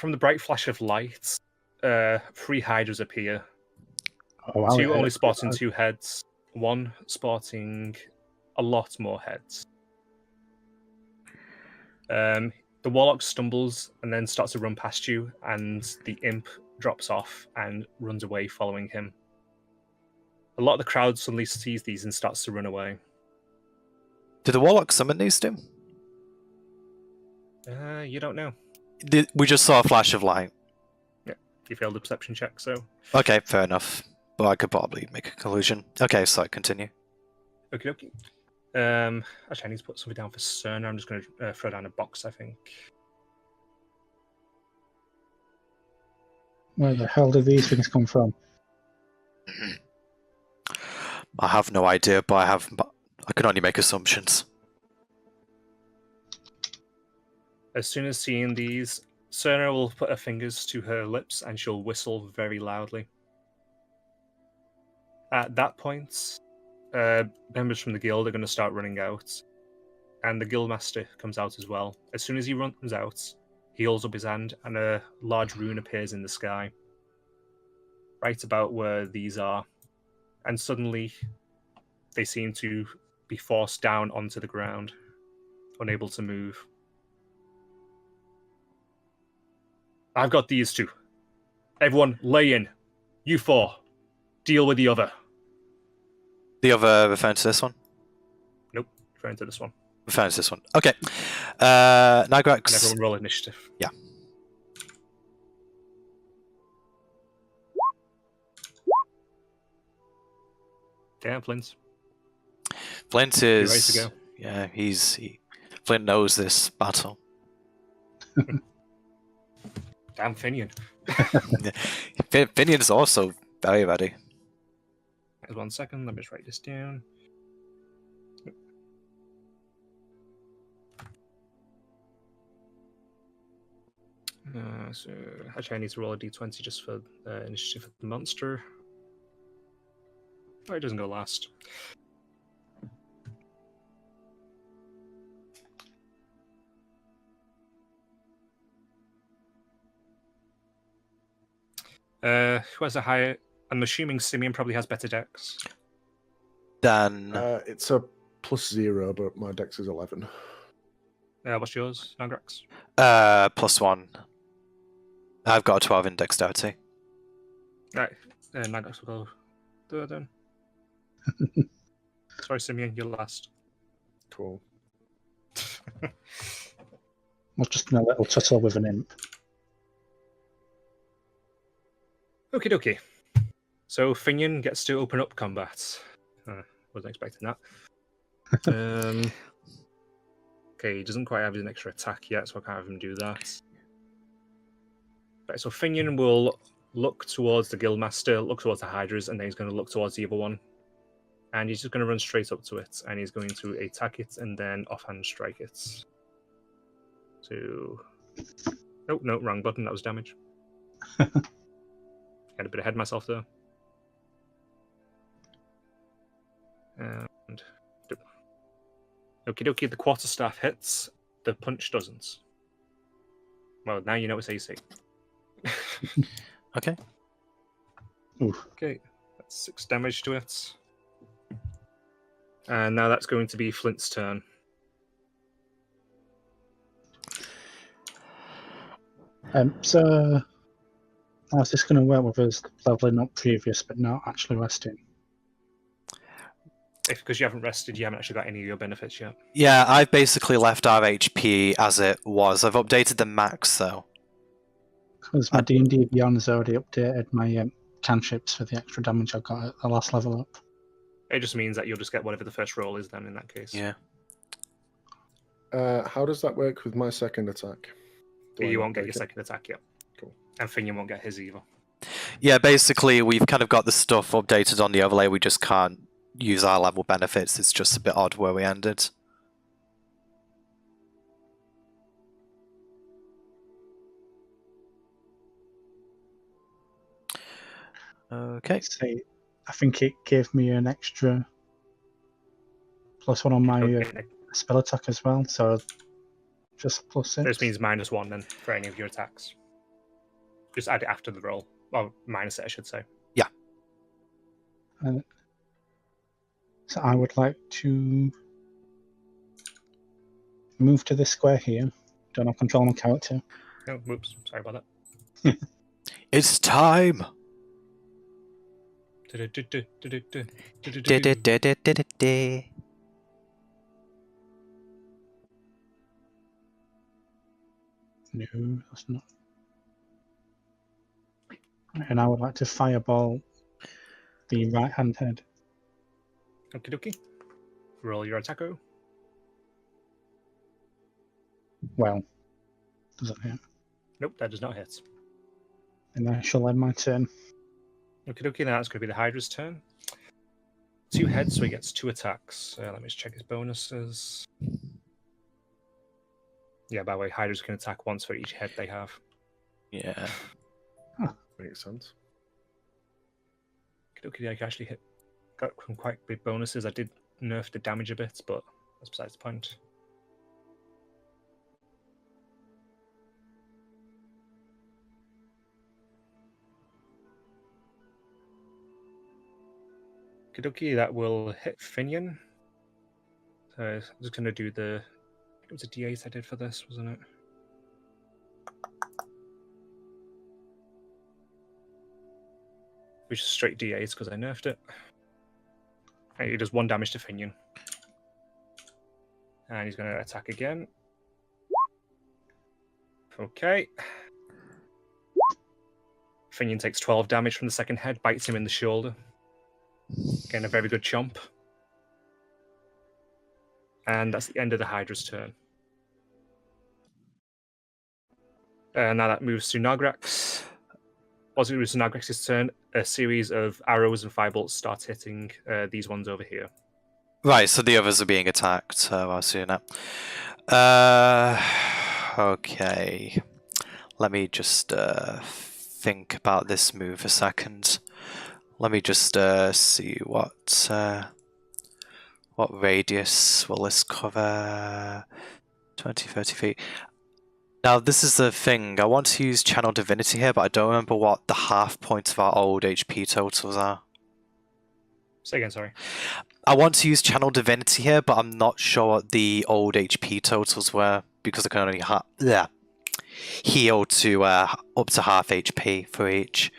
from the bright flash of light, 3 Hydras appear. Oh, wow, 2 only spotting 2 heads, 1 spotting a lot more heads. The Warlock stumbles and then starts to run past you, and the Imp drops off and runs away following him. A lot of the crowd suddenly sees these and starts to run away. Did the Warlock summon these two? You don't know. We just saw a flash of light. Yeah, you failed the perception check, so... Okay, fair enough. But I could probably make a conclusion. Okay, so continue. Okie dokie. Actually, I need to put something down for Cerner. I'm just going to throw down a box, I think. Where the hell did these things come from? I have no idea, but I can only make assumptions. As soon as seeing these, Cerner will put her fingers to her lips and she'll whistle very loudly. At that point, members from the guild are going to start running out, and the guildmaster comes out as well. As soon as he runs out, he holds up his hand and a large rune appears in the sky, right about where these are, and suddenly they seem to be forced down onto the ground, unable to move. I've got these 2. Everyone, lay in. You 4, deal with the other. The other referring to this one? Nope, referring to this one. Referring to this one. Okay. Nigrax. And everyone roll initiative. Yeah. Damn, Flint. Flint You is... ready to go? Yeah, Flint knows this battle. Damn, Finian. Finian's also very ready. 1 second, let me just write this down. So actually, I need to roll a d20 just for initiative for the monster. Oh, it doesn't go last. Who has a higher? I'm assuming Simeon probably has better dex. Dan. It's a +0, but my dex is 11. What's yours, Nagrax? +1. I've got a 12 in dexterity. Right, Nagrax will go third then. Sorry, Simeon, you're last. Cool. I've just done a little tussle with an imp. Okie dokie. So Finian gets to open up combat. Wasn't expecting that. Okay, he doesn't quite have an extra attack yet, so I can't have him do that. Right, so Finian will look towards the Guildmaster, look towards the Hydras, and then he's going to look towards the other one. And he's just going to run straight up to it, and he's going to attack it and then offhand strike it. So... Oh, no, wrong button, that was damage. Had a bit ahead of myself there. And... Okie dokie, the quarterstaff hits, the punch doesn't. Well, now you know it's AC. Okay. Oof. Okay, that's 6 damage to it. And now that's going to be Flint's turn. So, how's this going to work with us leveling up previous but not actually resting? Because you haven't rested, you haven't actually got any of your benefits yet. Yeah, I've basically left our HP as it was. I've updated the max, though. Because my D&D Beyond has already updated my cantrips for the extra damage I got at the last level up. It just means that you'll just get whatever the first roll is then in that case. Yeah. How does that work with my second attack? You won't get your second attack yet. Cool. And Finian won't get his either. Yeah, basically, we've kind of got the stuff updated on the overlay. We just can't use our level benefits. It's just a bit odd where we ended. Okay. See, I think it gave me an extra +1 on my spell attack as well, so just +6. This means -1 then for any of your attacks. Just add it after the roll. Well, minus it, I should say. So I would like to move to this square here. Don't have control of my character. Oh, whoops. Sorry about that. It's time. No, that's not. And I would like to fireball the right-hand head. Okie dokie. Roll your attacko. Well, does it hit? Nope, that does not hit. And I shall end my turn. Okie dokie, now it's going to be the Hydra's turn. 2 heads, so he gets 2 attacks. Let me just check his bonuses. Yeah, by the way, Hydras can attack once for each head they have. Yeah. Makes sense. Okie dokie, I can actually got some quite big bonuses. I did nerf the damage a bit, but that's besides the point. Okie dokie, that will hit Finian. So I'm just going to do the... It was a D8 I did for this, wasn't it? Which is straight D8 because I nerfed it. And he does 1 damage to Finian. And he's going to attack again. Okay. Finian takes 12 damage from the second head, bites him in the shoulder. Again, a very good chomp. And that's the end of the Hydra's turn. Now that moves to Nagrax. Once it moves to Nagrax's turn, a series of arrows and firebolts start hitting these ones over here. Right, so the others are being attacked, so I see that. Okay. Let me just think about this move a second. Let me just see what radius will this cover? 20, 30 feet. Now, this is the thing. I want to use Channel Divinity here, but I don't remember what the half points of our old HP totals are. Say again, sorry. I want to use Channel Divinity here, but I'm not sure what the old HP totals were, because I can only heal to up to half HP for each.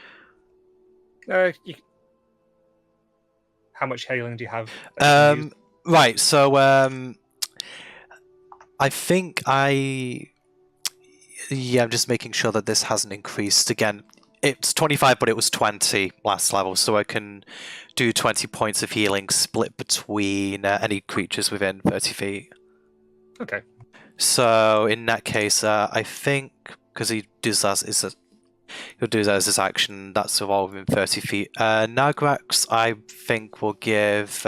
How much healing do you have? Right, so I think yeah, I'm just making sure that this hasn't increased again. It's 25, but it was 20 last level, so I can do 20 points of healing split between any creatures within 30 feet. Okay. So in that case, I think because he does that he'll do that as his action. That's all within 30 feet. Nagrax, I think, will give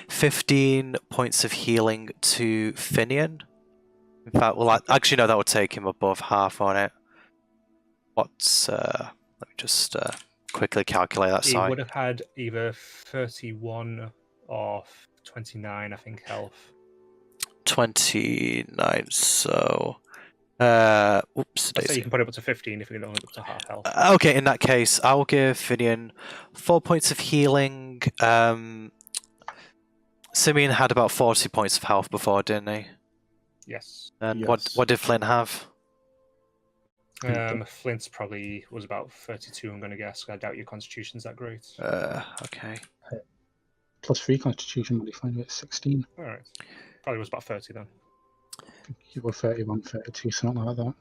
15 points of healing to Finian. In fact, well, actually, no, that would take him above half on it. What's let me just quickly calculate that. He would have had either 31 or 29, I think, health. 29. So, oops. So you can put it up to 15 if you don't up to half health. Okay, in that case, I will give Finian 4 points of healing. Simeon had about 40 points of health before, didn't he? Yes. And Yes. what did Flint have? Flint's probably was about 32, I'm going to guess. I doubt your constitution's that great. Okay. +3 constitution modifier at 16. Alright. Probably was about 30 then. I think you were 31, 32, something like that.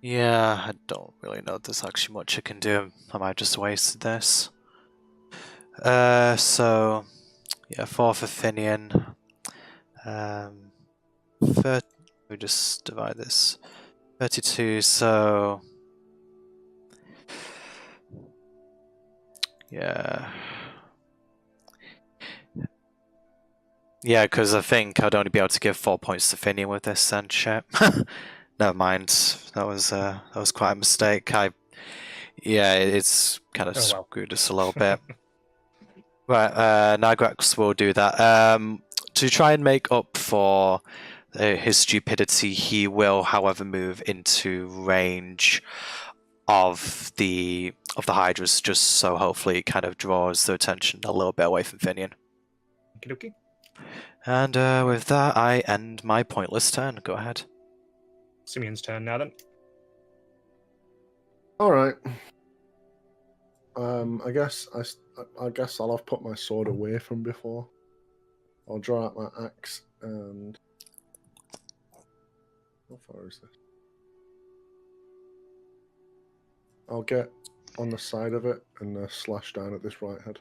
Yeah, I don't really know if there's actually much I can do. I might just wasted this. So, yeah, 4 for Finian. We just divide this. 32, so... Yeah. Yeah, because I think I'd only be able to give 4 points to Finian with this and shit. Never mind. That was quite a mistake. Yeah, it's kind of screwed us a little bit. Right, Nagrax will do that. To try and make up for his stupidity, he will, however, move into range of the Hydras, just so hopefully it kind of draws the attention a little bit away from Finian. Okie dokie. And with that, I end my pointless turn. Go ahead. Simeon's turn now then. All right. I guess I'll have put my sword away from before. I'll draw out my axe and how far is this? I'll get on the side of it and slash down at this right head.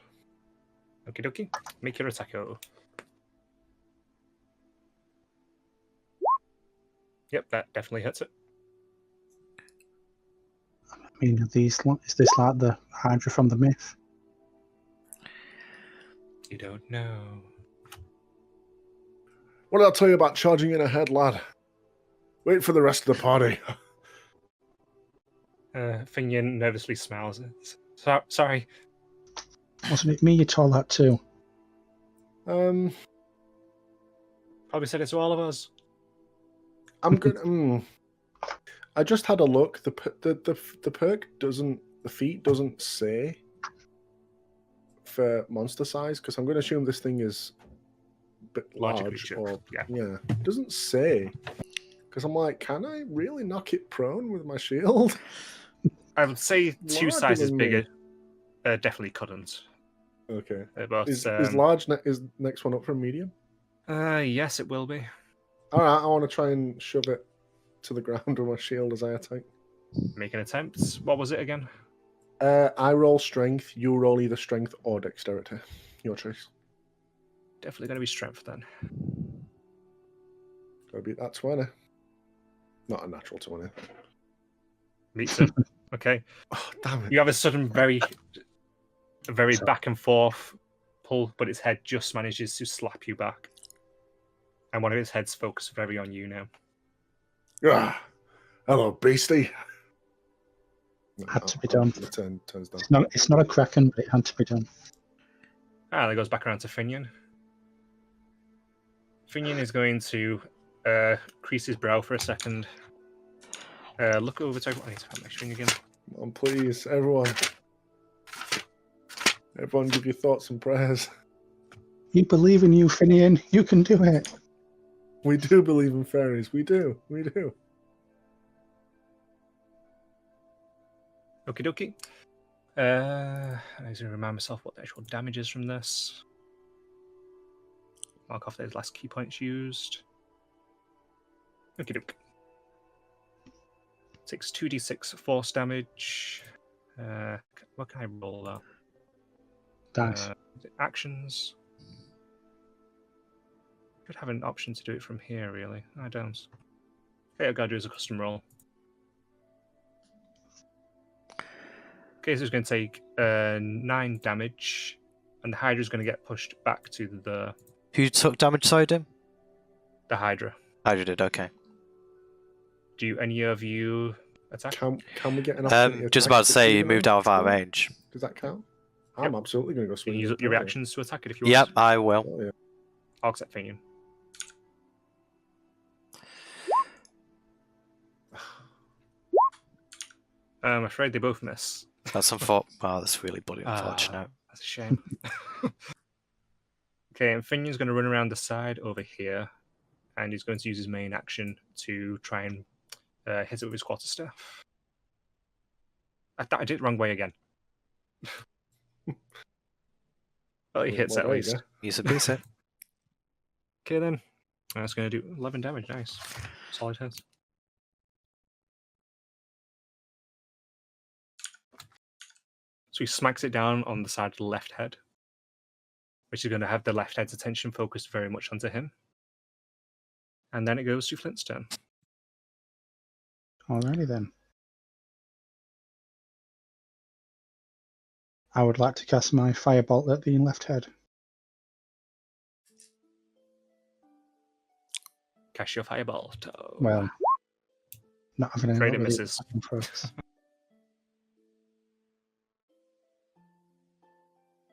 Okie dokie. Make your attack roll. Yep, that definitely hits it. I mean, is this like the Hydra from the myth? You don't know. What did I tell you about charging in ahead, lad? Wait for the rest of the party. Finian nervously smiles. Sorry. Wasn't it me you told that to? Probably said it to all of us. I'm good. I just had a look. The perk doesn't. The feat doesn't say for monster size because I'm going to assume this thing is a bit Larger large. creature, Or yeah. it doesn't say because I'm like, can I really knock it prone with my shield? I would say two Larger sizes than me. bigger. Definitely couldn't. Okay. But Is large is next one up from medium? yes, it will be. All right, I want to try and shove it to the ground with my shield as I attack. Make an attempt. What was it again? I roll strength. You roll either strength or dexterity. Your choice. Definitely going to be strength then. Gotta beat that 20. Not a natural 20. Meets it. Okay. Oh, damn it. You have a sudden very Sorry. back and forth pull, but its head just manages to slap you back. And one of its heads focuses very on you now. Ah, hello, beastie. Had to be done. The turns down. It's not a kraken, but it had to be done. That goes back around to Finian. Finian is going to crease his brow for a second. Look over to everyone. I need to have my string again. Come on, please, everyone. Everyone give your thoughts and prayers. You believe in you, Finian. You can do it. We do believe in fairies. We do. We do. Okie dokie. I need to remind myself what the actual damage is from this. Mark off those last key points used. Okie dokie. Takes 2d6 force damage. What can I roll that? Dice. Actions. Could have an option to do it from here, really. I don't. Okay, I've got to do as a custom roll. Okay, so it's going to take 9 damage, and the Hydra is going to get pushed back to the Who took damage, sorry, Dim? Hydra. Hydra did, okay. Do any of you attack? Can we get an opportunity Just attack about to say, you see moved them? out of our range. Does that count? I'm absolutely going to go You swing. can use up your reactions to attack it if you Yep, want. I will. Oh, yeah. I'll accept Finian. I'm afraid they both miss. That's unfortunate. Wow, that's really bloody unfortunate. That's a shame. Okay, and Finian's going to run around the side over here, and he's going to use his main action to try and hit it with his quarterstaff. I did it wrong way again. Well, he hits Well, at there you least. go. He's a piece of Okay, then. That's going to do 11 damage. Nice. Solid hits. So he smacks it down on the side of the left head, which is going to have the left head's attention focused very much onto him. And then it goes to Flint's turn. Alrighty then. I would like to cast my firebolt at the left head. Cast your fireball. Well, not having any Afraid luck it with misses. attacking folks.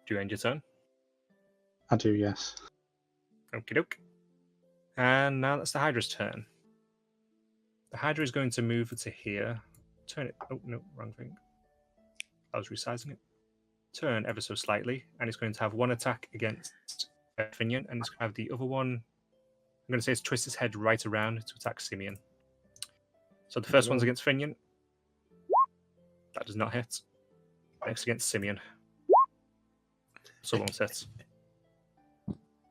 Do you end your turn? I do, yes. Okie doke. And now that's the Hydra's turn. The Hydra is going to move to here. Turn it. Oh, no, wrong thing. I was resizing it. Turn ever so slightly, and it's going to have one attack against Finian, and it's going to have the other one. I'm going to say it's twist its head right around to attack Simeon. So the first one's against Finian. That does not hit. Next against Simeon. So won't hit.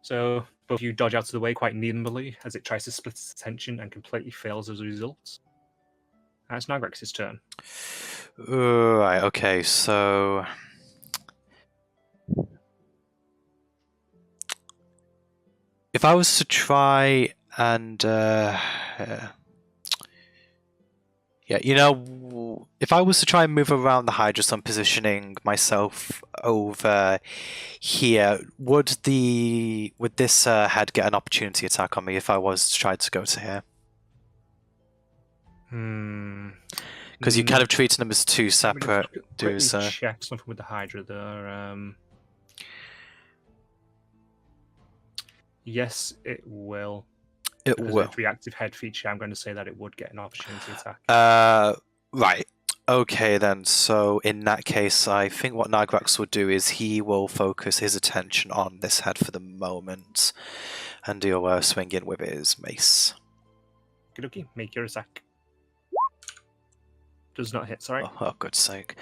So both of you dodge out of the way quite nimbly as it tries to split its attention and completely fails as a result. It's Nagrex's turn. Right, okay, so... If I was to try and... yeah, you know, if I was to try and move around the Hydra, so I'm positioning myself over here, would this head get an opportunity attack on me if I was to try to go to here? Because you kind of treating them as two separate dudes. Check something with the Hydra there. Yes, it will. It will. It's reactive head feature. I'm going to say that it would get an opportunity attack. Right. Okay then. So in that case, I think what Nagrax would do is he will focus his attention on this head for the moment, and he'll swing in with his mace. Okay, make your attack. Does not hit. Sorry. Oh, god's sake.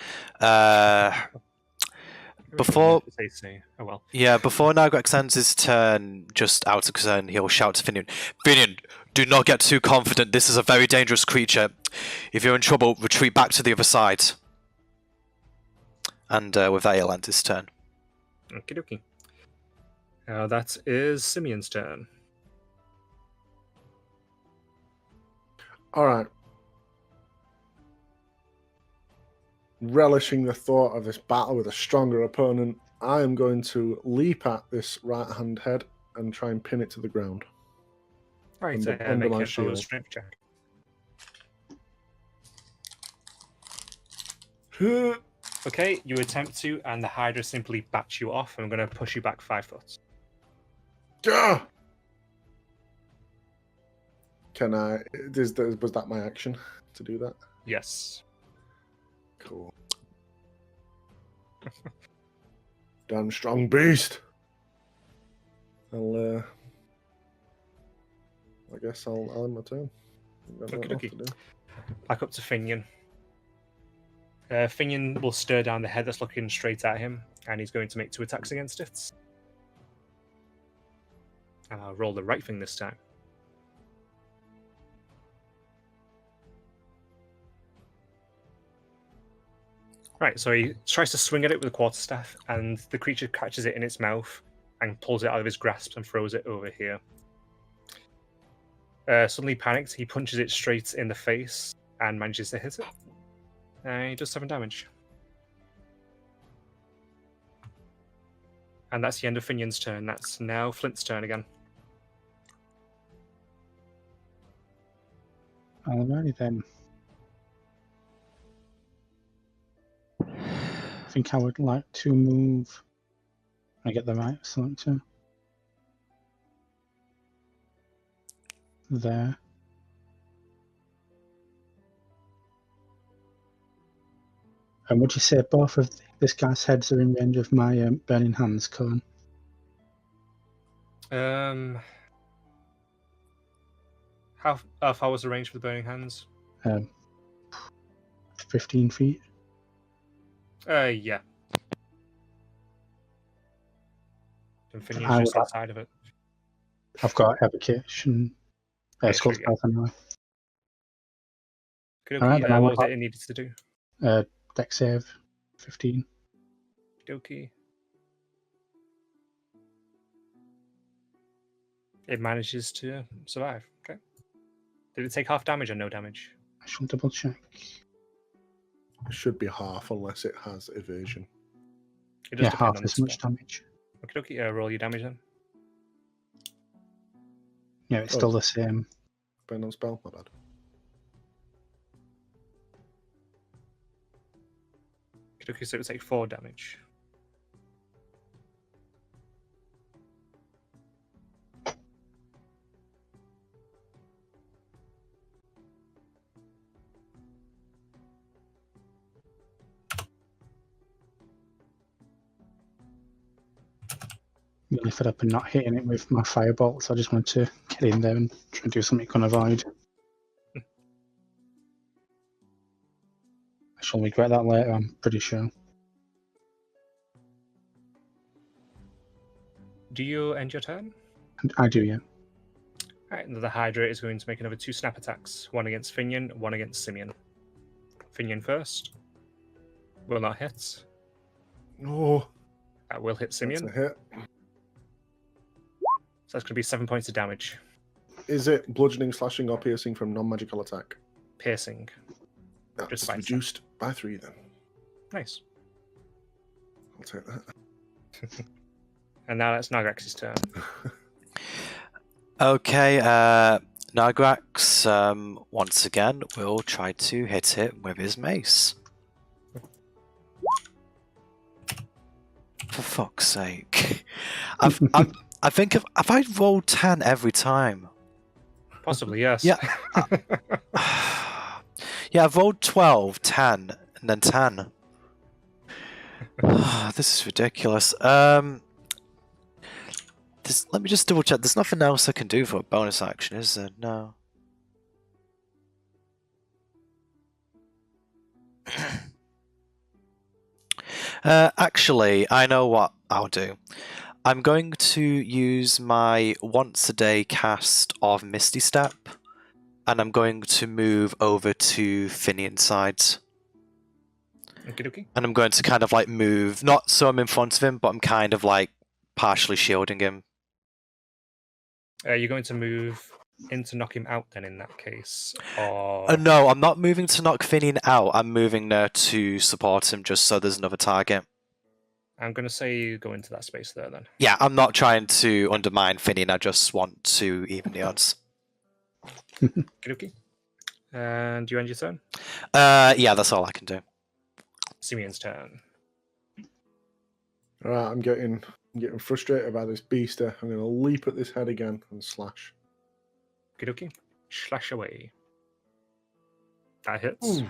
Before Nagrax ends his turn, just out of concern, he'll shout to Finian, "Finian, do not get too confident. This is a very dangerous creature. If you're in trouble, retreat back to the other side." And with that, he'll end his turn. Okie dokie. Now that is Simeon's turn. All right. Relishing the thought of this battle with a stronger opponent, I am going to leap at this right-hand head and try and pin it to the ground. All right, under make my a shield. strength check. Okay, you attempt to, and the Hydra simply bats you off, and I'm going to push you back 5 foot. Can I? Was that my action to do that? Yes. Cool. Damn strong beast. I guess I'll end my turn. Okay. Back up to Finian. Finian will stare down the head that's looking straight at him, and he's going to make 2 attacks against it. And I'll roll the right thing this time. Right, so he tries to swing at it with a quarterstaff, and the creature catches it in its mouth and pulls it out of his grasp and throws it over here. Suddenly panicked, he punches it straight in the face and manages to hit it. He does 7 damage. And that's the end of Finian's turn. That's now Flint's turn again. Alrighty then. I think I would like to move. I get the right selector. There. And would you say both of this guy's heads are in range of my burning hands cone? How far was the range for the burning hands? 15 feet. Yeah. And Finian's just outside of it. I've got evocation. Skull's Path anyway. Alright, what was it it needed to do? Deck save, 15. Okie. It manages to survive. Okay. Did it take half damage or no damage? I should double check. It should be half unless it has evasion. It does half as much damage. Okay, roll your damage then. Yeah, it's still the same. Burn on spell, my bad. Okay, so it would take 4 damage. really fed up and not hitting it with my firebolt, so I just wanted to get in there and try and do something you can avoid. I shall regret that later, I'm pretty sure. Do you end your turn? I do, yeah. Alright, the Hydra is going to make another 2 snap attacks. One against Finian, one against Simeon. Finian first. Will not hit. Oh, That will hit that's Simeon. a hit. So that's going to be 7 points of damage. Is it bludgeoning, slashing, or piercing from non-magical attack? Piercing. That's Just by reduced by 3 then. Nice. I'll take that. And now that's Nagrax's turn. Okay, Nagrax, once again, will try to hit it with his mace. For fuck's sake. I think have I rolled 10 every time? Possibly, yes. Yeah. Yeah, I've rolled 12, 10, and then 10. This is ridiculous. Let me just double check. There's nothing else I can do for a bonus action, is there? No. Actually, I know what I'll do. I'm going to use my once a day cast of Misty Step, and I'm going to move over to Finian's side. Okie And I'm going to kind of like move, not so I'm in front of him, but I'm kind of like partially shielding him. You're going to move in to knock him out then in that case? Or... No, I'm not moving to knock Finian out. I'm moving there to support him just so there's another target. I'm going to say you go into that space there then. Yeah, I'm not trying to undermine Finian. I just want to even the odds. Okie. And you end your turn? Yeah, that's all I can do. Simeon's turn. Alright, I'm getting frustrated by this beaster. I'm going to leap at this head again and slash. Okie. Slash away. That hits. Ooh.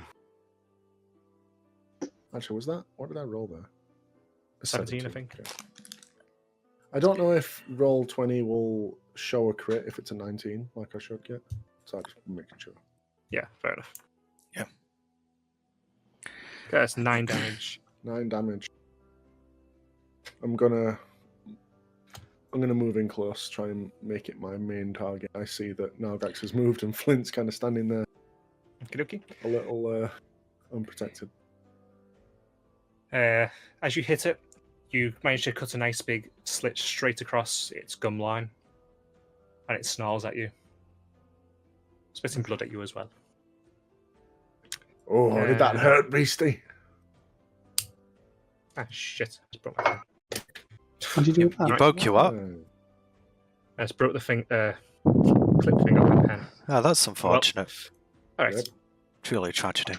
Actually, was that? What did I roll there? 17, I think. Okay. I don't know if roll 20 will show a crit if it's a 19, like I should get. So I'm just making sure. Yeah, fair enough. Yeah. Okay, that's 9 damage. 9 damage. I'm gonna move in close, try and make it my main target. I see that Nargax has moved and Flint's kind of standing there, Okie. a little unprotected. As you hit it, you manage to cut a nice big slit straight across its gum line, and it snarls at you, spitting blood at you as well. Oh, did that hurt, beastie? Ah, shit. I just broke my thing. What did you do with that? You broke you up? I just broke the clip thing off my pen. Oh, that's unfortunate. Alright. Yep. Truly a tragedy.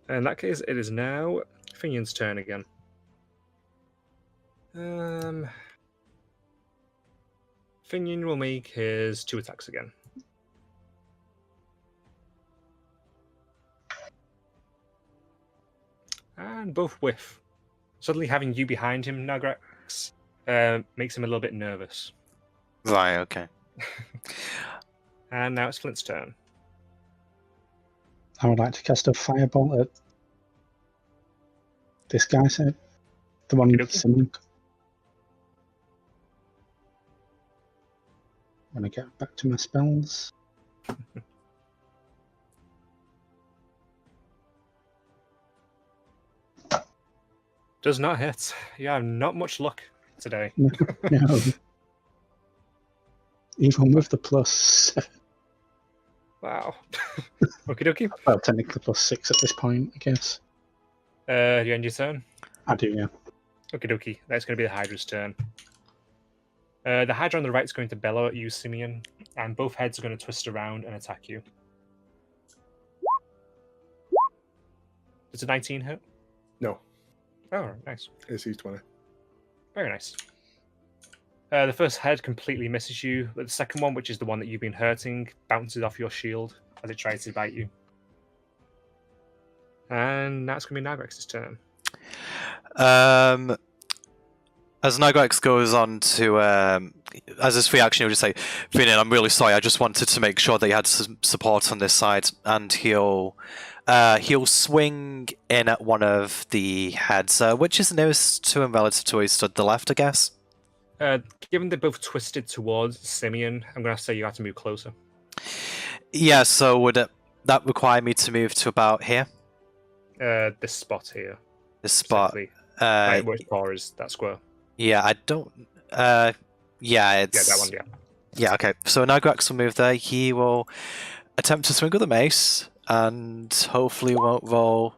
In that case, it is now Finian's turn again. Finian will make his 2 attacks again. And both whiff. Suddenly having you behind him, Nagrax, makes him a little bit nervous. Right, okay. And now it's Flint's turn. I would like to cast a firebolt at this guy, so the one Okey-dokey. Simeon. When I get back to my spells. Does not hit. Yeah, not much luck today. No. Even with the plus, Wow. Okie dokie. well, technically +6 at this point, I guess. You end your turn? I do, yeah. Okie dokie. That's going to be the Hydra's turn. The Hydra on the right is going to bellow at you, Simeon, and both heads are going to twist around and attack you. Does a 19 hit? No, Oh, nice. AC 20. Very nice. The first head completely misses you, but the second one, which is the one that you've been hurting, bounces off your shield as it tries to bite you. And now it's going to be Nagrax's turn. As Nygax goes on to, as his free action, he'll just say, Finian, I'm really sorry, I just wanted to make sure that you had some support on this side, and he'll swing in at one of the heads, which is nearest to him relative to where he stood, the left, I guess? Given they're both twisted towards Simeon, I'm going to say you have to move closer. Yeah, so would that require me to move to about here? This spot here. This spot? Like where it's far as that square. Yeah, I don't... yeah, it's... Yeah, that one, yeah. Yeah, okay. So Nygax will move there. He will attempt to swing with a mace, and hopefully won't roll...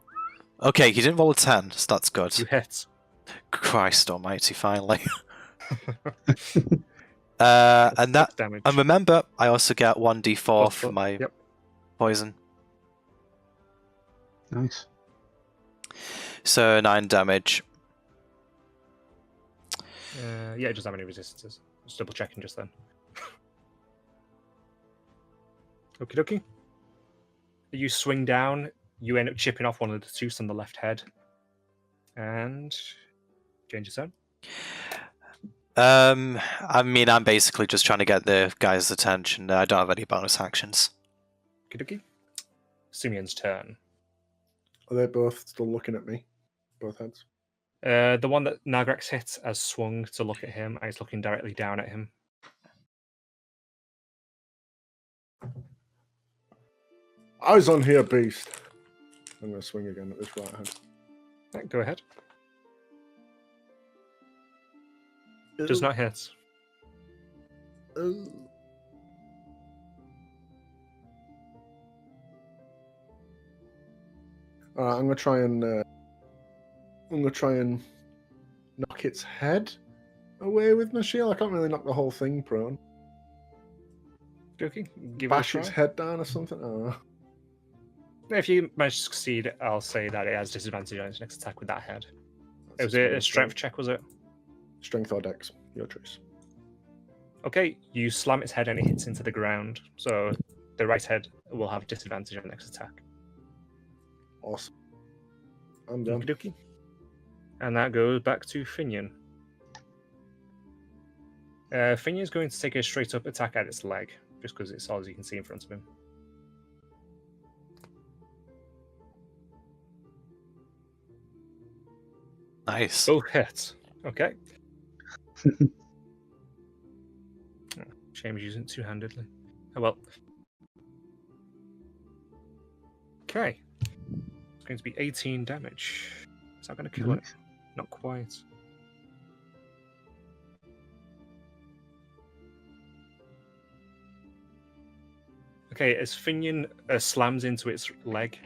Okay, he didn't roll a 10, so that's good. You hit. Christ almighty, finally. And that... damage. And remember, I also get 1d4 for my poison. Nice. So 9 damage. Yeah, it doesn't have any resistances. Just double checking just then. Okie dokie. You swing down, you end up chipping off one of the tooths on the left head. And change your turn. I mean, I'm basically just trying to get the guy's attention. I don't have any bonus actions. Okie dokie. Simeon's turn. Are they both still looking at me? Both heads? The one that Nygax hit has swung to look at him, and he's looking directly down at him. Eyes on here, beast. I'm going to swing again at this right hand. Right, go ahead. Does not hit. I'm going to try and knock its head away with my shield. I can't really knock the whole thing prone. Okay, give Bash it a its try. head down or something. Oh. If you manage to succeed, I'll say that it has disadvantage on its next attack with that head. Was it a strength check, was it? Strength or dex, your choice. Okay, you slam its head and it hits into the ground, so the right head will have disadvantage on the next attack. Awesome. I'm done. Okie dokie. And that goes back to Finian. Finian's going to take a straight up attack at its leg, just because it's all you can see in front of him. Nice. Both hits. Okay. Shame he's using it two-handedly. Oh well. Okay. It's going to be 18 damage. Is that going to kill it? Not quite. Okay, as Finian slams into its leg,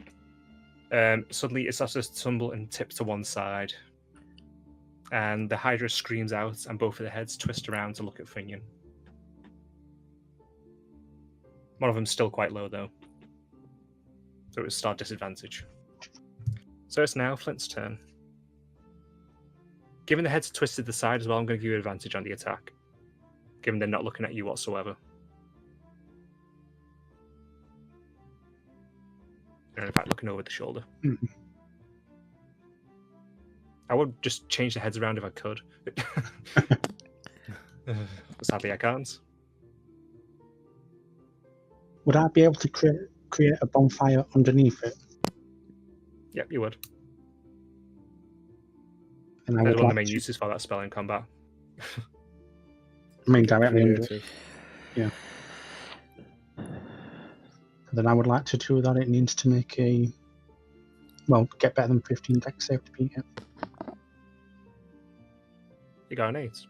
suddenly it starts to tumble and tip to one side. And the Hydra screams out, and both of the heads twist around to look at Finian. One of them's still quite low, though. So it's start disadvantage. So it's now Flint's turn. Given the heads twisted the side as well, I'm going to give you advantage on the attack. Given they're not looking at you whatsoever. They're in fact looking over the shoulder. Mm-hmm. I would just change the heads around if I could. Sadly, I can't. Would I be able to create a bonfire underneath it? Yep, you would. And I That's would one of the like main uses for that spell in combat. I mean, directly under it. Creative. Yeah. Then I would like to do that. It needs to make a... Well, get better than 15 dex save to beat it. You got an 8.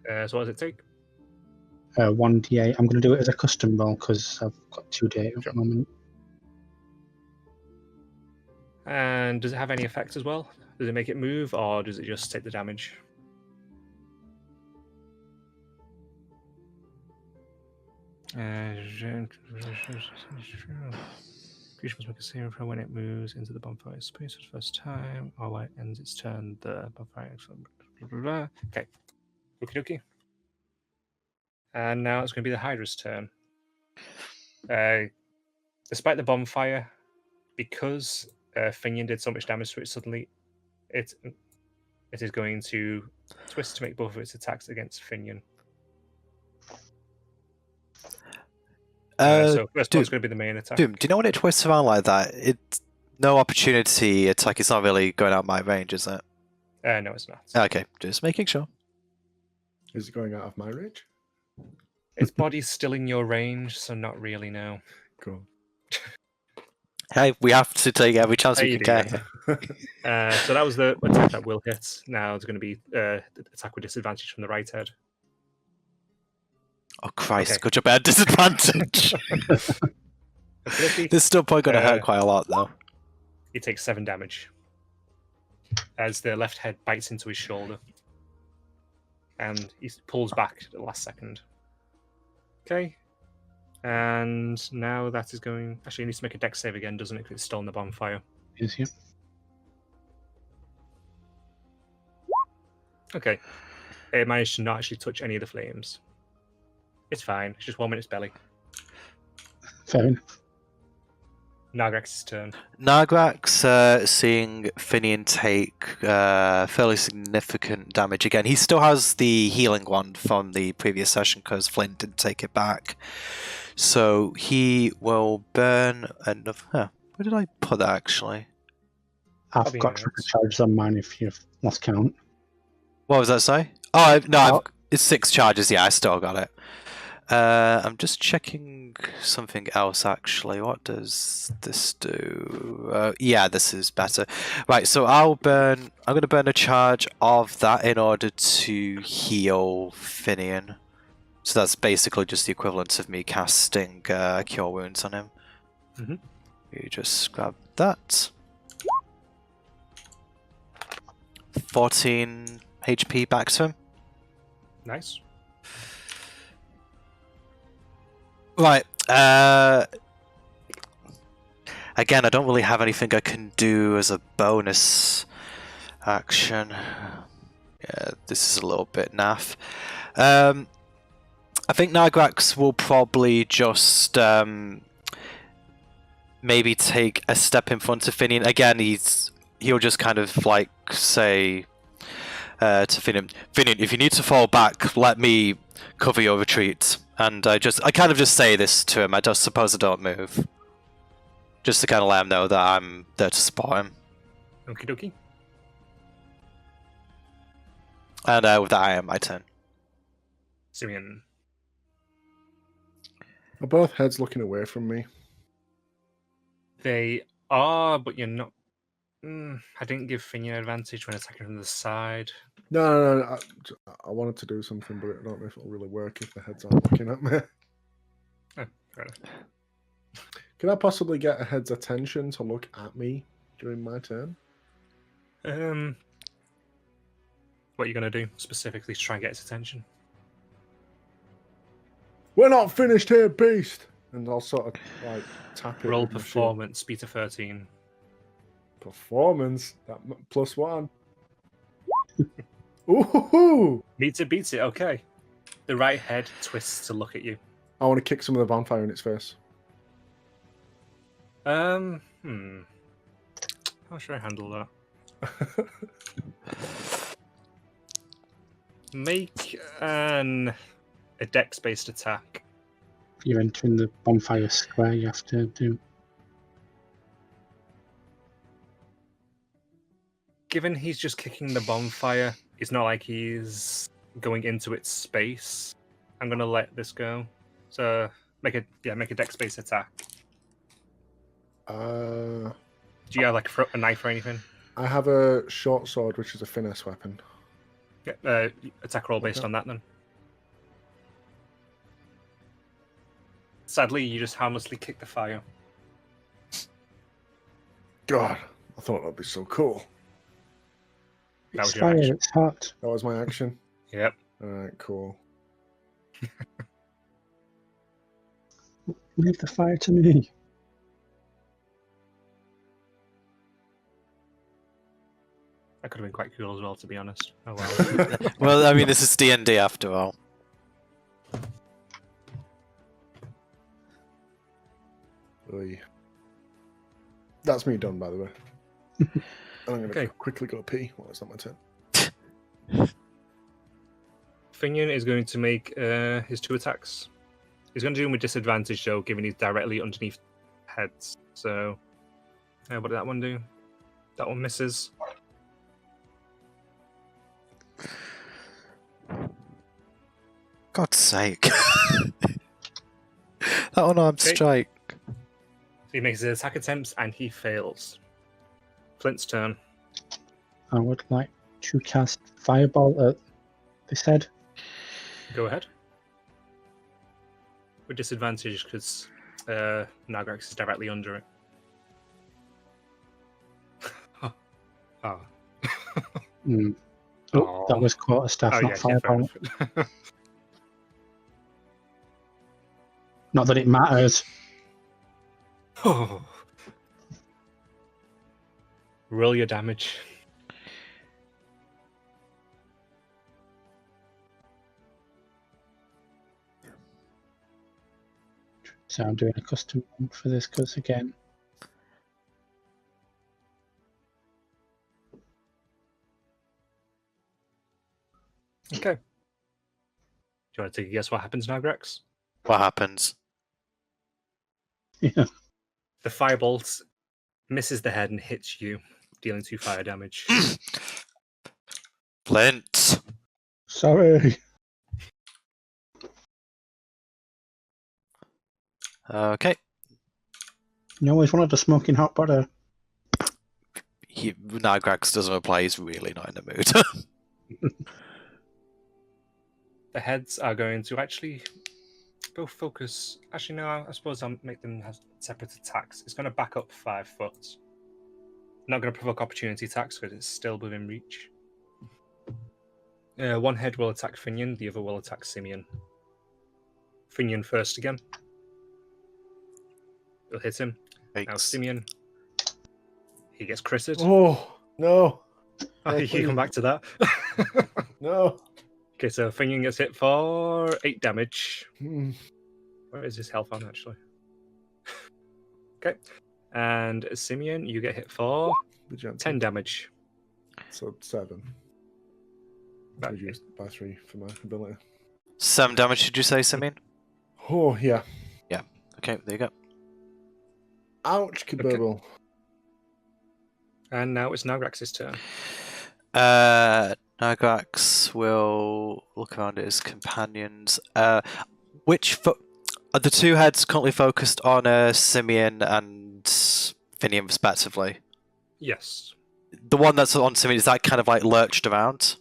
So what does it take? 1d8. I'm going to do it as a custom roll because I've got 2d8 at the moment. And does it have any effects as well? Does it make it move, or does it just take the damage? Creature must make a saving throw when it moves into the bonfire space for the first time, or when it ends its turn, the bonfire... Blah, blah, blah. Okay. Okie dokie. And now it's going to be the Hydra's turn. Despite the bonfire, because Finian did so much damage to it suddenly, it It is going to twist to make both of its attacks against Finian. So first one's going to be the main attack. Doom, do you know when it twists around like that? It's no opportunity attack. It's not really going out my range, is it? No, it's not. Okay, just making sure. Is it going out of my range? Its body's still in your range, so not really, no. Cool. Hey, we have to take every chance we You can do, get. So that was the attack that will hit. Now it's going to be attack with disadvantage from the right head. Oh Christ, Okay. good job, I had disadvantage. Okay. This is still probably going to hurt quite a lot, though. He takes 7 damage as the left head bites into his shoulder. And he pulls back at the last second. Okay. And now that is going... Actually, he needs to make a dex save again, doesn't it? Because it's still in the bonfire. Is you? Okay. It managed to not actually touch any of the flames. It's fine. It's just warming its belly. Fair enough. Nagrax's turn. Nagrax, seeing Finian take fairly significant damage again. He still has the healing wand from the previous session because Flint didn't take it back. So he will burn another... Huh, where did I put that, actually? I've got triple charges on mine if you've lost count. What was that, say? Oh, no, it's 6 charges. Yeah, I still got it. I'm just checking something else, actually. What does this do? Yeah, this is better. Right, so I'm going to burn a charge of that in order to heal Finian. So that's basically just the equivalent of me casting Cure Wounds on him. Mm-hmm. You just grab that. 14 HP back to him. Nice. Right. Again, I don't really have anything I can do as a bonus action. Yeah, this is a little bit naff. I think Nagrax will probably just maybe take a step in front of Finian. Again, he'll just kind of like say to Finian, if you need to fall back, let me cover your retreat. And I kind of just say this to him. I just suppose I don't move. Just to kind of let him know that I'm there to support him. Okie dokie. And with that, I am my turn. Simeon. Are both heads looking away from me? They are, but you're not... I didn't give Finian advantage when attacking from the side. No. I wanted to do something, but I don't know if it'll really work if the heads aren't looking at me. Oh, fair enough. Can I possibly get a head's attention to look at me during my turn? What are you going to do specifically to try and get its attention? We're not finished here, beast! And I'll sort of like tap it. Roll with my shield. performance, speed to 13. Performance? That +1. Ooh! Beats it, okay. The right head twists to look at you. I want to kick some of the bonfire in its face. How should I handle that? Make a dex-based attack. If you're entering the bonfire square, you have to do. Given he's just kicking the bonfire, it's not like he's going into its space. I'm gonna let this go. So make a dex-based attack. Do you have like a knife or anything? I have a short sword, which is a finesse weapon. Yeah, attack roll based on that then. Sadly, you just harmlessly kick the fire. God, I thought that'd be so cool. That was It's your fire, action. it's hot. That was my action. Yep. Alright, cool. Leave the fire to me. That could have been quite cool as well, to be honest. Oh well. Well, I mean, this is D&D after all. Oy. That's me done, by the way. And I'm going to Okay. quickly go pee. Well, it's not my turn. Finian is going to make his 2 attacks. He's going to do them with disadvantage, though, given he's directly underneath heads. So, what did that one do? That one misses. God's sake. That unarmed Okay. strike. He makes his attack attempts and he fails. Flint's turn. I would like to cast Fireball at this head. Go ahead. With disadvantage because Nagrax is directly under it. Oh. Mm. Oh, that was quarterstaff, Oh, not yeah, fair Fireball. enough. Not that it matters. Oh. Roll your damage. So I'm doing a custom one for this because again, Okay. Do you want to take a guess what happens now, Grex? What happens? yeah, The firebolt misses the head and hits you, dealing 2 fire damage. Flint. sorry. Okay. You always wanted a smoking hot butter. Nagrax doesn't apply, he's really not in the mood. The heads are going to actually both focus. Actually, no, I suppose I'll make them have separate attacks. It's going to back up 5 foot. Not going to provoke opportunity attacks because it's still within reach. One head will attack Finian, the other will attack Simeon. Finian first again. It'll hit him. Now Yikes. Simeon. He gets critted. Oh, no. Oh, you can come back to that. No. Okay, so Finian gets hit for 8 damage. Hmm. Where is his health on, actually? Okay. And Simeon, you get hit for The jump. 10 damage. So 7. Right. Reduced by 3 for my ability. 7 damage, did you say, Simeon? Oh, yeah. Okay, there you go. Ouch, Kabibble. And now it's Nagrax's turn. Nagrax will look around at his companions. Which are the 2 heads currently focused on Simeon and Finian, respectively? Yes. The one that's on Simeon, is that kind of like lurched around?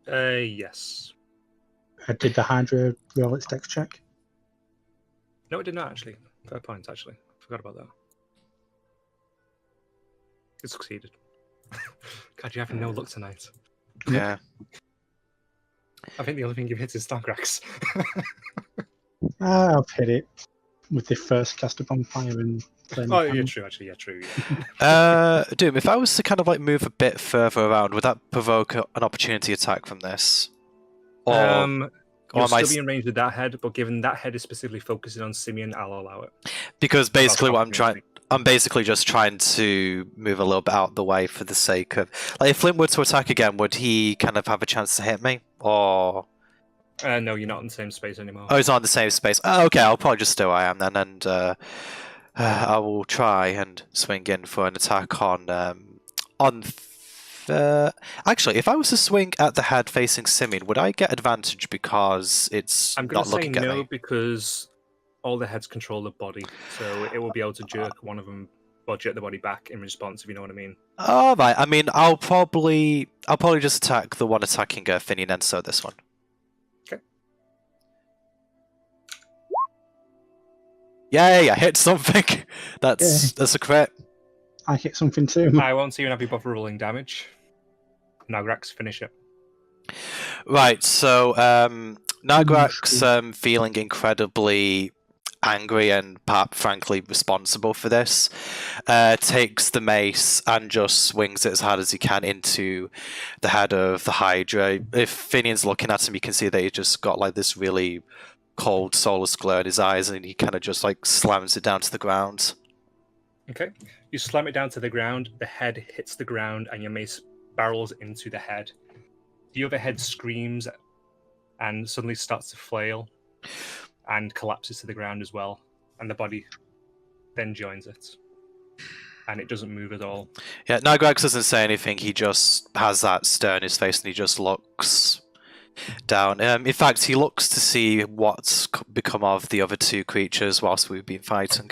Yes. Did the Hydra roll its dex check? No, it did not, actually. Fair point, actually. Forgot about that. It succeeded. God, you have no luck tonight. Yeah. I think the only thing you've hit is Nagrax. I've hit it with the first cast of bonfire and flame. Oh, yeah, true, actually. Yeah, true. Yeah. Doom, if I was to kind of like move a bit further around, would that provoke an opportunity attack from this? Or, You'll am I still be in range with that head, but given that head is specifically focusing on Simeon, I'll allow it. because basically what Opportunity. I'm basically just trying to move a little bit out of the way for the sake of, like, if Flint were to attack again, would he kind of have a chance to hit me? Or No, you're not in the same space anymore. he's not in the same space. Oh, okay, I'll probably just stay where I am then, and I will try and swing in for an attack on. Actually, if I was to swing at the head facing Simeon, would I get advantage because it's I'm going not to say looking at no me? because all the heads control the body, so it will be able to jerk one of them, or jerk the body back in response, if you know what I mean. Oh, right. I mean, I'll probably just attack the one attacking Finian and so this one. Okay. Yeah, hit something. That's a crit. I hit something too. I won't see you have you bother rolling damage. Nagrax, finish it. Right, so Nagrax, feeling incredibly angry and perhaps frankly responsible for this, takes the mace and just swings it as hard as he can into the head of the Hydra. If Finian's looking at him, you can see that he's just got like this really cold, soulless glare in his eyes, and he kind of just like slams it down to the ground. Okay. You slam it down to the ground, the head hits the ground, and your mace barrels into the head. The other head screams and suddenly starts to flail and collapses to the ground as well. And the body then joins it. And it doesn't move at all. Yeah, Nagrax doesn't say anything. He just has that stare in his face and he just looks down. In fact, he looks to see what's become of the other two creatures whilst we've been fighting.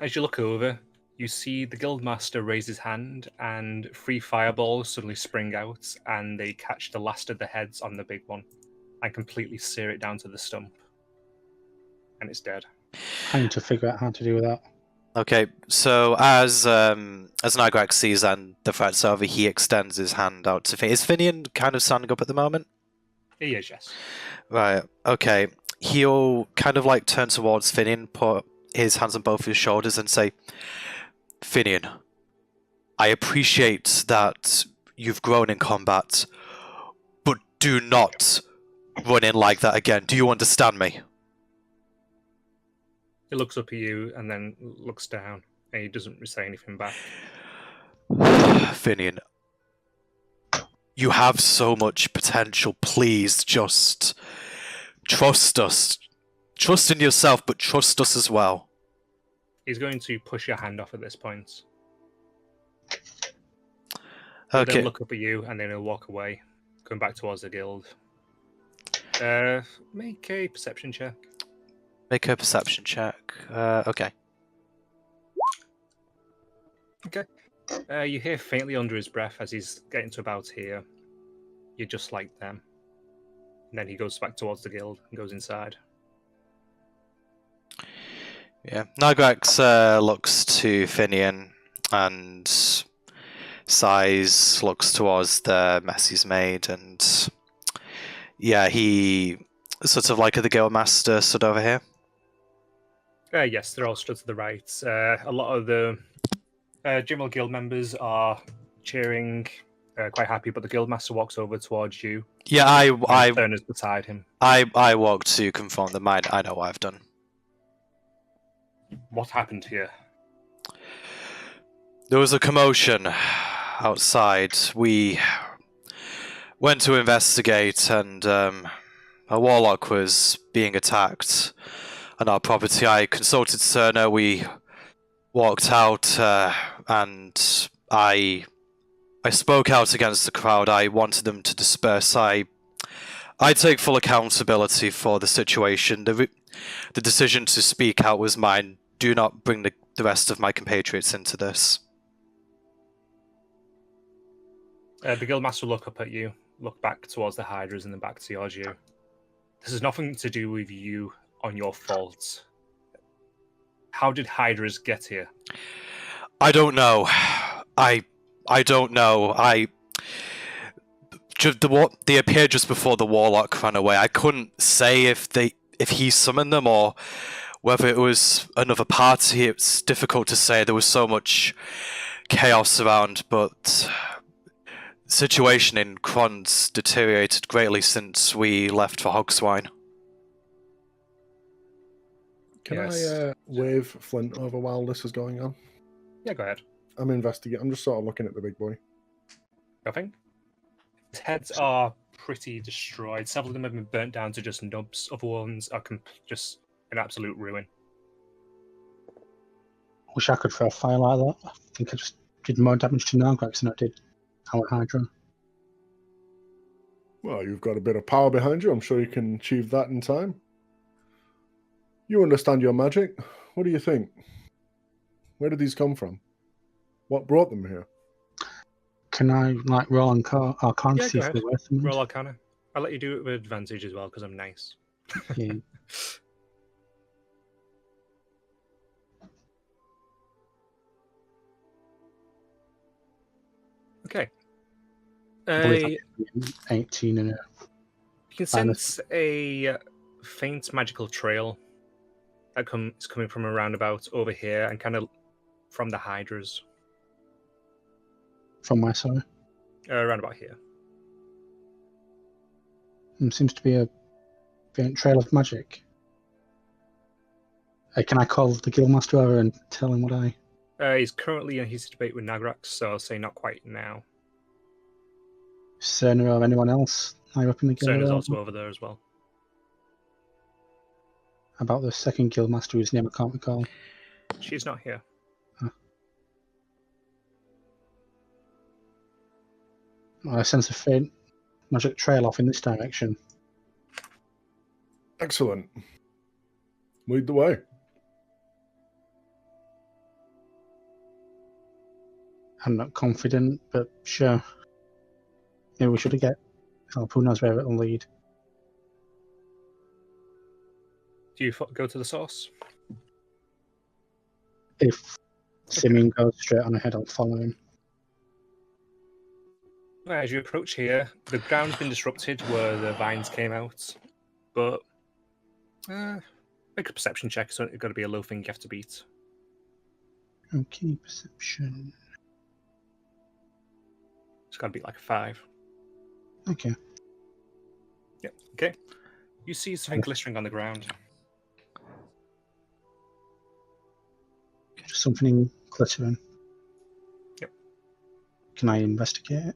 As you look over, you see the Guildmaster raise his hand and 3 fireballs suddenly spring out and they catch the last of the heads on the big one and completely sear it down to the stump. And it's dead. I need to figure out how to do that. Okay, so as Nagrax sees and the threat's over, he extends his hand out to Finian. Is Finian kind of standing up at the moment? He is, yes. Right, okay. He'll kind of like turn towards Finian, put his hands on both his shoulders and say, Finian, I appreciate that you've grown in combat, but do not run in like that again. Do you understand me? He looks up at you and then looks down, and he doesn't say anything back. Finian, you have so much potential. Please just trust us. Trust in yourself, but trust us as well. He's going to push your hand off at this point. Okay. He'll look up at you, and then he'll walk away, going back towards the guild. Make a perception check. Make a perception check. Okay. Okay. You hear faintly under his breath as he's getting to about here. You're just like them. And then he goes back towards the guild and goes inside. Yeah. Nagrax looks to Finian and sighs, looks towards the mess he's made, and yeah, he sort of like the Guildmaster stood over here. Yes, they're all stood to the right. A lot of the general guild members are cheering, quite happy, but the Guildmaster walks over towards you. Yeah, Turn is beside him. I walk to confront them. I know what I've done. What happened here? There was a commotion outside. We went to investigate, and a warlock was being attacked on our property. I consulted Cerner. We walked out, and I spoke out against the crowd. I wanted them to disperse. I take full accountability for the situation. The decision to speak out was mine. Do not bring the rest of my compatriots into this. The Guildmaster will look up at you, look back towards the Hydras, and then back towards you. This has nothing to do with you on your fault. How did Hydras get here? I don't know. I don't know. They appeared just before the warlock ran away. I couldn't say if he summoned them or whether it was another party. It's difficult to say. There was so much chaos around, but the situation in Kron's deteriorated greatly since we left for Hogswine. Can Yes. I wave Flint over while this is going on? Yeah, go ahead. I'm investigating. I'm just sort of looking at the big boy. Nothing? His heads are pretty destroyed. Several of them have been burnt down to just nubs. Other ones are just in absolute ruin. Wish I could throw a fire like that. I think I just did more damage to Nagrax than I did our Hydra. Well, you've got a bit of power behind you. I'm sure you can achieve that in time. You understand your magic. What do you think? Where did these come from? What brought them here? Can I roll on Arcana Yeah, to see go if ahead. they're worth them? Roll Arcana. I'll let you do it with advantage as well because I'm nice. Yeah. Okay. I believe I'm 18 and You can sense a faint magical trail that is coming from a roundabout over here and kind of from the Hydras. from my side. Around about here. Seems to be a faint trail of magic. Can I call the Guildmaster over and tell him what I... He's currently in his debate with Nagrax, so I'll say not quite now. Cerner or anyone else higher up in the guild? Cerner's also over there as well. About the second guildmaster whose name I can't recall. She's not here. I sense a faint magic trail off in this direction. Excellent. Lead the way. I'm not confident, but sure. Maybe we should get help. Who knows where it'll lead? Do you go to the source? If Simeon goes straight on ahead, I'll follow him. As you approach here, the ground's been disrupted where the vines came out, but make a perception check. So it's got to be a low thing you have to beat. Okay, perception. It's got to be like a 5. Okay. Yep. Okay. You see something glittering on the ground. Just something glittering. Yep. Can I investigate it?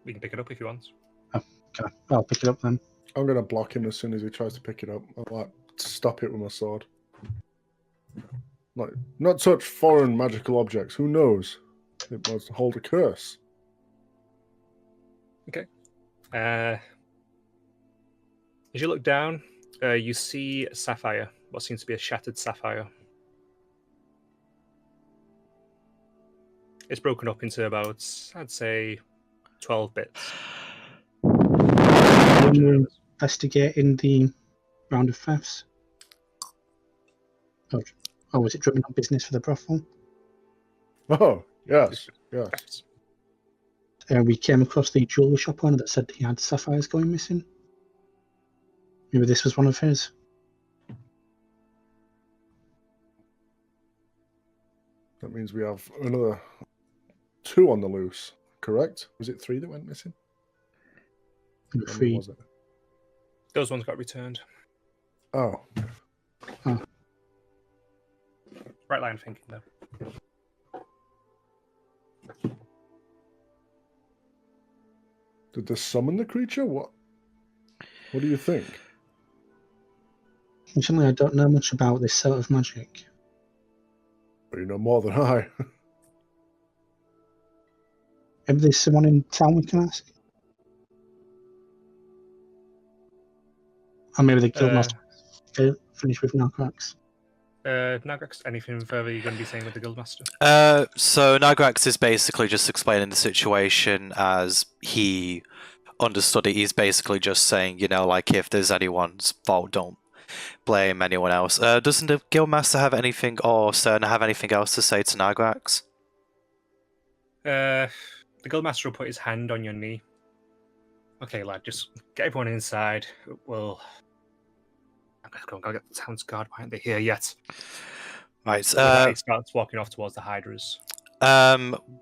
We can pick it up if you want. Okay, I'll pick it up then. I'm going to block him as soon as he tries to pick it up. I'll like stop it with my sword. Like, not touch foreign magical objects. Who knows? It must hold a curse. Okay. As you look down, you see a sapphire. What seems to be a shattered sapphire. It's broken up into about, I'd say, 12 bits. When we're investigating the round of thefts? Oh, was it drumming up business for the brothel? Oh, yes, yes. We came across the jewelry shop owner that said he had sapphires going missing. Maybe this was one of his. That means we have another 2 on the loose, correct? Was it 3 that went missing? How many 3. was it? Those ones got returned. Oh. Right line thinking, though. Did this summon the creature? What do you think? Unfortunately, I don't know much about this sort of magic. Well, you know more than I. Maybe there's someone in town we can ask? Or maybe the guildmaster finish with Narcorax. Nagrax, anything further you're going to be saying with the guildmaster? So Nagrax is basically just explaining the situation as he understood it. He's basically just saying, you know, like, if there's anyone's fault, don't blame anyone else. Doesn't the guildmaster have anything, or Cerner have anything else to say to Nagrax? The guildmaster will put his hand on your knee. Okay, lad, just get everyone inside. Well, I'm going to go get the town's guard. Why aren't they here yet? Right. He starts walking off towards the Hydras.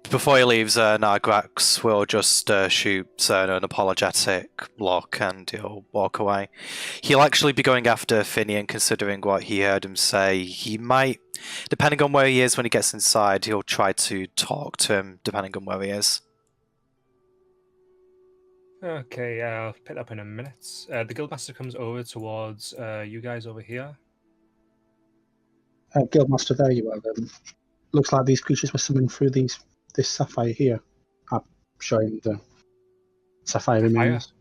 Before he leaves, Nagrax will just shoot Cerner an apologetic look and he'll walk away. He'll actually be going after Finian, considering what he heard him say. He might, depending on where he is when he gets inside, he'll try to talk to him, depending on where he is. Okay, I'll pick up in a minute. The guildmaster comes over towards you guys over here. Guildmaster, there you are. Looks like these creatures were summoned through this sapphire here. I'm showing the sapphire remains.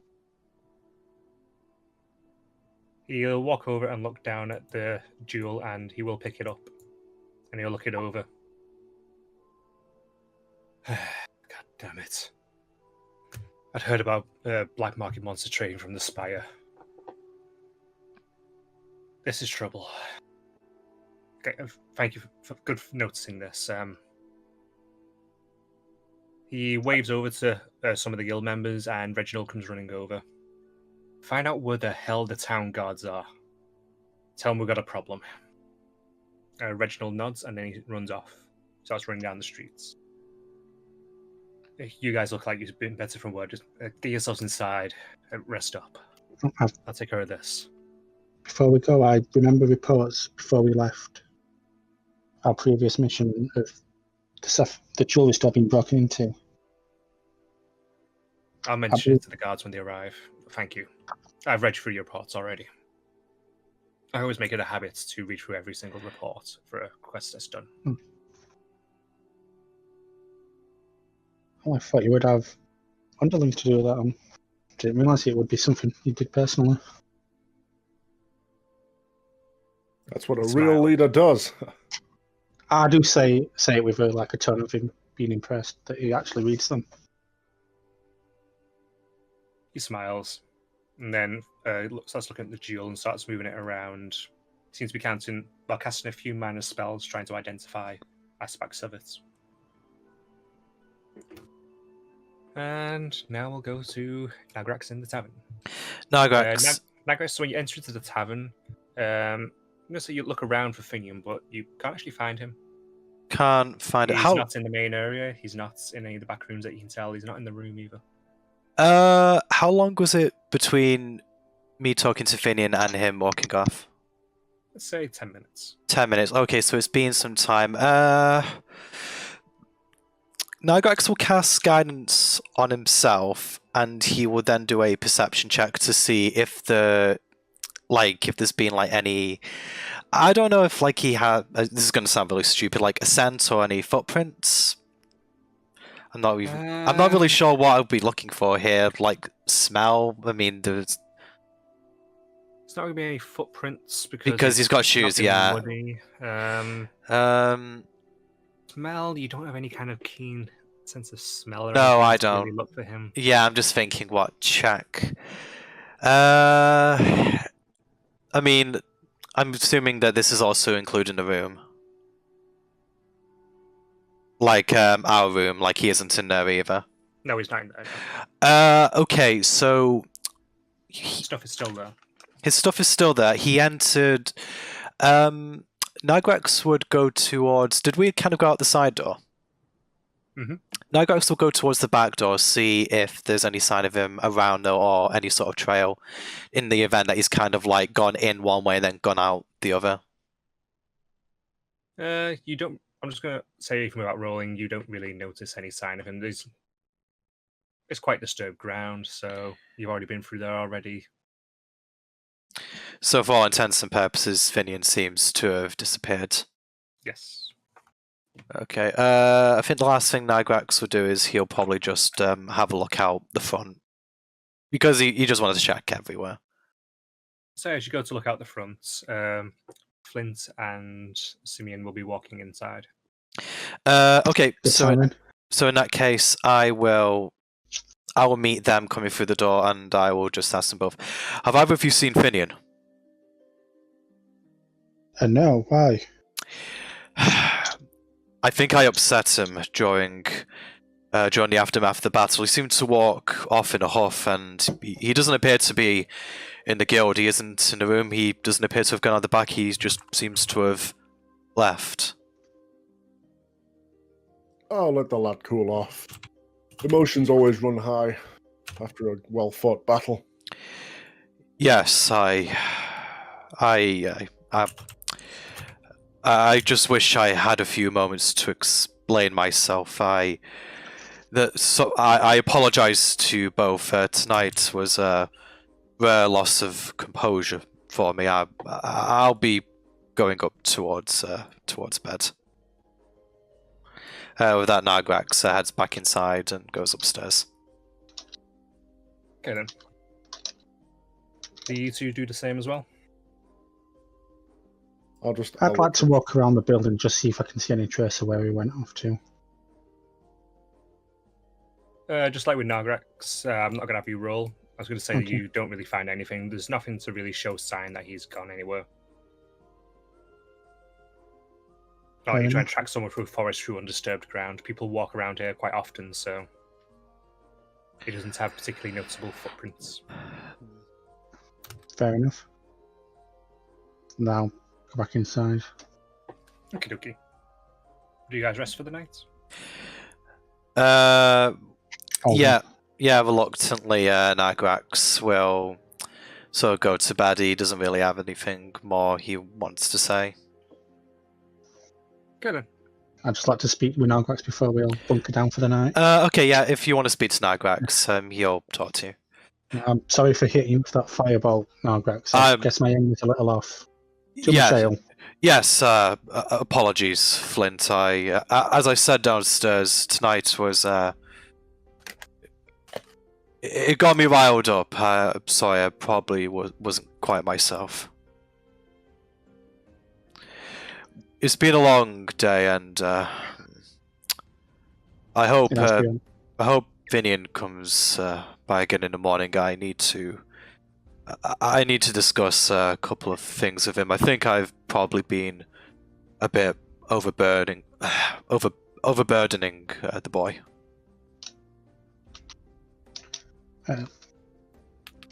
He'll walk over and look down at the jewel, and he will pick it up, and he'll look it over. God damn it. I'd heard about black market monster trading from the Spire. This is trouble. Okay, thank you for good for noticing this. He waves over to some of the guild members, and Reginald comes running over. Find out where the hell the town guards are. Tell them we've got a problem. Reginald nods, and then he runs off. Starts running down the streets. You guys look like you've been better from word. Just get yourselves inside and rest up. I'll take care of this. Before we go, I remember reports before we left our previous mission of the jewelry store being broken into. I'll mention it to the guards when they arrive. Thank you. I've read through your reports already. I always make it a habit to read through every single report for a quest that's done. Oh, I thought you would have underlings to do that. Didn't realise it would be something you did personally. That's what a real leader does. I do say it with a tone of him being impressed that he actually reads them. He smiles, and then starts looking at the jewel and starts moving it around. Seems to be casting a few minor spells, trying to identify aspects of it. And now we'll go to Nagrax in the tavern. Nagrax. Nagrax, when you enter into the tavern, I'm gonna say you look around for Finian, but you can't actually find him. Can't find it. He's not in the main area. He's not in any of the back rooms that you can tell. He's not in the room either. How long was it between me talking to Finian and him walking off? Let's say 10 minutes. 10 minutes. Okay, so it's been some time. Nagrax will cast guidance on himself, and he will then do a perception check to see if if there's been any. I don't know if he had. This is going to sound really stupid, a scent or any footprints. I'm not really sure what I'll be looking for here. Smell. I mean, there's. It's not going to be any footprints because he's got shoes. Yeah. Muddy. Smell. You don't have any kind of keen sense of smell. No, I don't. Really look for him. Yeah, I'm just thinking. What check? I mean, I'm assuming that this is also included in the room. Our room, he isn't in there either. No, he's not in there. Okay, so... His stuff is still there. His stuff is still there. He entered... Nagrax would go towards... Did we kind of go out the side door? Mm-hmm. Nagrax will go towards the back door, see if there's any sign of him around there or any sort of trail in the event that he's kind of gone in one way and then gone out the other. You don't... I'm just going to say, even without rolling, you don't really notice any sign of him. It's quite disturbed ground, so you've already been through there already. So for all intents and purposes, Finian seems to have disappeared. Yes. Okay, I think the last thing Nagrax will do is he'll probably just have a look out the front. Because he just wanted to check everywhere. So as you go to look out the front, Flint and Simeon will be walking inside. Okay, so in that case, I will meet them coming through the door, and I will just ask them both. Have either of you seen Finian? No, why? I think I upset him during the aftermath of the battle. He seemed to walk off in a huff, and he doesn't appear to be in the guild. He isn't in the room. He doesn't appear to have gone out the back. He just seems to have left. I'll let the lad cool off. Emotions always run high after a well-fought battle. Yes, I just wish I had a few moments to explain myself. I apologize to you both. Tonight was a rare loss of composure for me. I'll be going up towards bed. With that, Nagrax heads back inside and goes upstairs. Okay then. Do you two do the same as well? I'd like to walk around the building just see if I can see any trace of where he went off to. Just like with Nagrax, I'm not going to have you roll. I was going to say that you don't really find anything. There's nothing to really show sign that he's gone anywhere. Not like you try and track someone through a forest through undisturbed ground. People walk around here quite often, so it doesn't have particularly noticeable footprints. Fair enough. Now, go back inside. Okie dokie. Do you guys rest for the night? Yeah, reluctantly, Nagrax will sort of go to bed. He doesn't really have anything more he wants to say. Okay then. I'd just like to speak with Nargrax before we all bunker down for the night. Okay, yeah, if you want to speak to Nagrax, he'll talk to you. I'm sorry for hitting you with that fireball, Nargrax. I guess my aim was a little off. Too much ale. Yes, apologies, Flint. As I said downstairs, tonight was, it got me riled up. Sorry, I probably wasn't quite myself. It's been a long day, and I hope Finian comes by again in the morning. I need to discuss a couple of things with him. I think I've probably been a bit overburdening the boy. And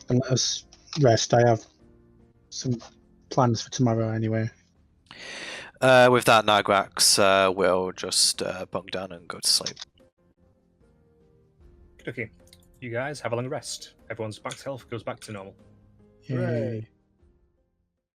let us rest. I have some plans for tomorrow anyway. With that, Nagrax will just bunk down and go to sleep. Okay, you guys have a long rest. Everyone's max health goes back to normal. Yay.